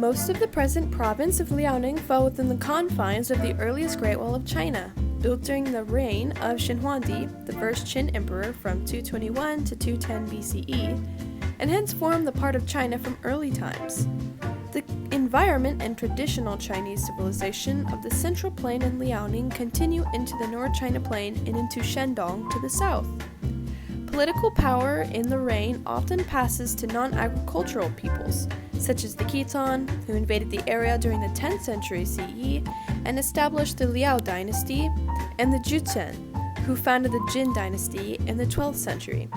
Most of the present province of Liaoning fell within the confines of the earliest Great Wall of China, built during the reign of Shenhuangdi, the first Qin emperor from 221 to 210 BCE, and hence formed the part of China from early times. The environment and traditional Chinese civilization of the Central Plain and Liaoning continue into the North China Plain and into Shandong to the south. Political power in the reign often passes to non-agricultural peoples, such as the Khitan, who invaded the area during the 10th century CE and established the Liao dynasty, and the Juzhen, who founded the Jin dynasty in the 12th century.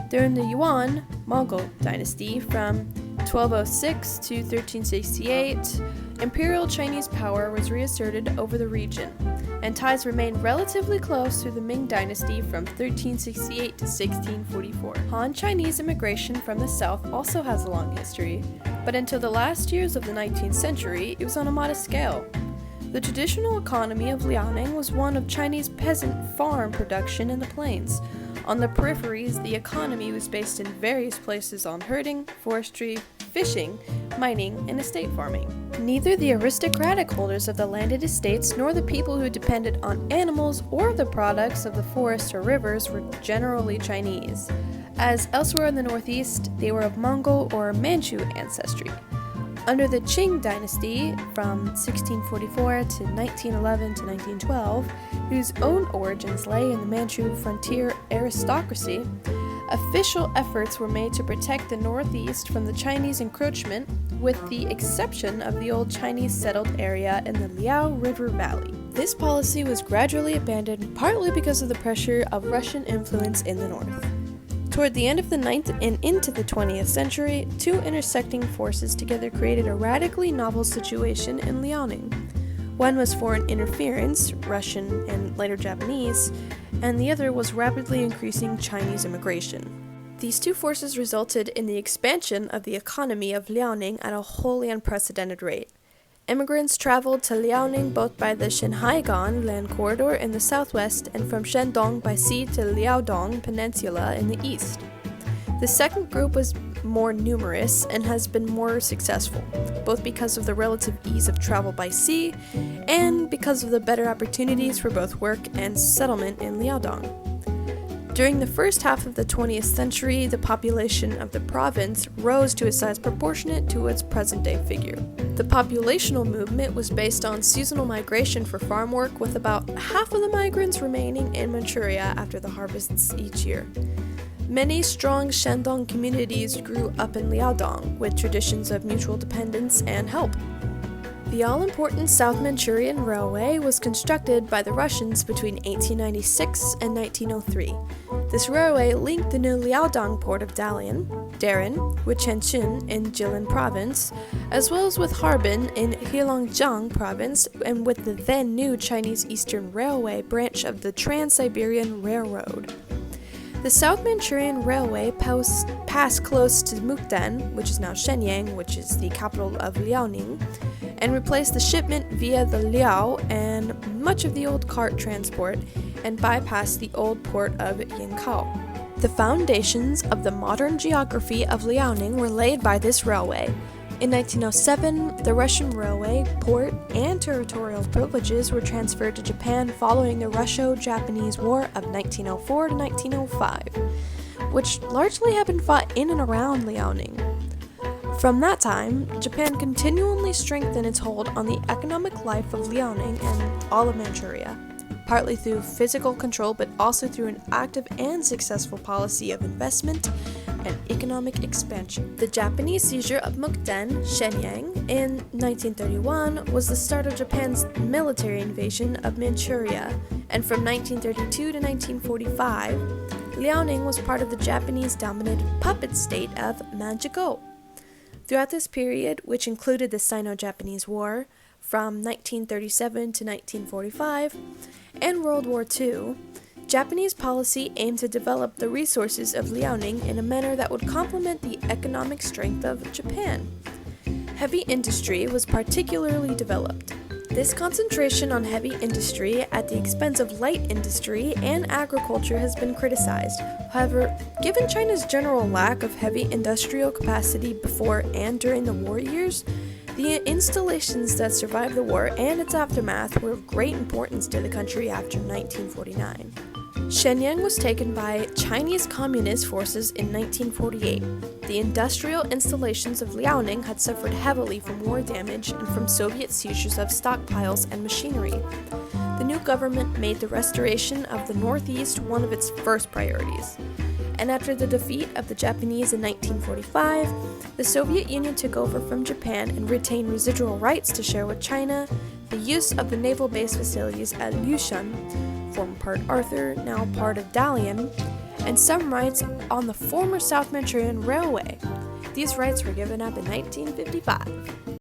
During the Yuan Mongol dynasty from 1206 to 1368, Imperial Chinese power was reasserted over the region, and ties remained relatively close through the Ming dynasty from 1368 to 1644. Han Chinese immigration from the south also has a long history, but until the last years of the 19th century, it was on a modest scale. The traditional economy of Liaoning was one of Chinese peasant farm production in the plains. On the peripheries, the economy was based in various places on herding, forestry, fishing, mining, and estate farming. Neither the aristocratic holders of the landed estates nor the people who depended on animals or the products of the forests or rivers were generally Chinese. As elsewhere in the northeast, they were of Mongol or Manchu ancestry. Under the Qing dynasty from 1644 to 1911 to 1912, whose own origins lay in the Manchu frontier aristocracy, official efforts were made to protect the northeast from the Chinese encroachment, with the exception of the old Chinese settled area in the Liao River Valley. This policy was gradually abandoned partly because of the pressure of Russian influence in the north. Toward the end of the 9th and into the 20th century, two intersecting forces together created a radically novel situation in Liaoning. One was foreign interference, Russian and later Japanese, and the other was rapidly increasing Chinese immigration. These two forces resulted in the expansion of the economy of Liaoning at a wholly unprecedented rate. Immigrants traveled to Liaoning both by the Shanhaigan land corridor in the southwest and from Shandong by sea to Liaodong Peninsula in the east. The second group was more numerous and has been more successful, both because of the relative ease of travel by sea and because of the better opportunities for both work and settlement in Liaodong. During the first half of the 20th century, the population of the province rose to a size proportionate to its present-day figure. The populational movement was based on seasonal migration for farm work, with about half of the migrants remaining in Manchuria after the harvests each year. Many strong Shandong communities grew up in Liaodong, with traditions of mutual dependence and help. The all-important South Manchurian Railway was constructed by the Russians between 1896 and 1903. This railway linked the new Liaodong port of Dalian, with Chengchun in Jilin province, as well as with Harbin in Heilongjiang province, and with the then new Chinese Eastern Railway branch of the Trans-Siberian Railroad. The South Manchurian Railway passed close to Mukden, which is now Shenyang, which is the capital of Liaoning, and replaced the shipment via the Liao and much of the old cart transport, and bypassed the old port of Yankou. The foundations of the modern geography of Liaoning were laid by this railway. In 1907, the Russian railway, port, and territorial privileges were transferred to Japan following the Russo-Japanese War of 1904 to 1905, which largely had been fought in and around Liaoning. From that time, Japan continually strengthened its hold on the economic life of Liaoning and all of Manchuria, partly through physical control but also through an active and successful policy of investment and economic expansion. The Japanese seizure of Mukden, Shenyang, in 1931 was the start of Japan's military invasion of Manchuria, and from 1932 to 1945, Liaoning was part of the Japanese-dominated puppet state of Manchukuo. Throughout this period, which included the Sino-Japanese War from 1937 to 1945 and World War II, Japanese policy aimed to develop the resources of Liaoning in a manner that would complement the economic strength of Japan. Heavy industry was particularly developed. This concentration on heavy industry at the expense of light industry and agriculture has been criticized. However, given China's general lack of heavy industrial capacity before and during the war years, The installations that survived the war and its aftermath were of great importance to the country after 1949. Shenyang was taken by Chinese Communist forces in 1948. The industrial installations of Liaoning had suffered heavily from war damage and from Soviet seizures of stockpiles and machinery. The new government made the restoration of the Northeast one of its first priorities. And after the defeat of the Japanese in 1945, the Soviet Union took over from Japan and retained residual rights to share with China the use of the naval base facilities at Lushan, former part Arthur, now part of Dalian, and some rights on the former South Manchurian Railway. These rights were given up in 1955.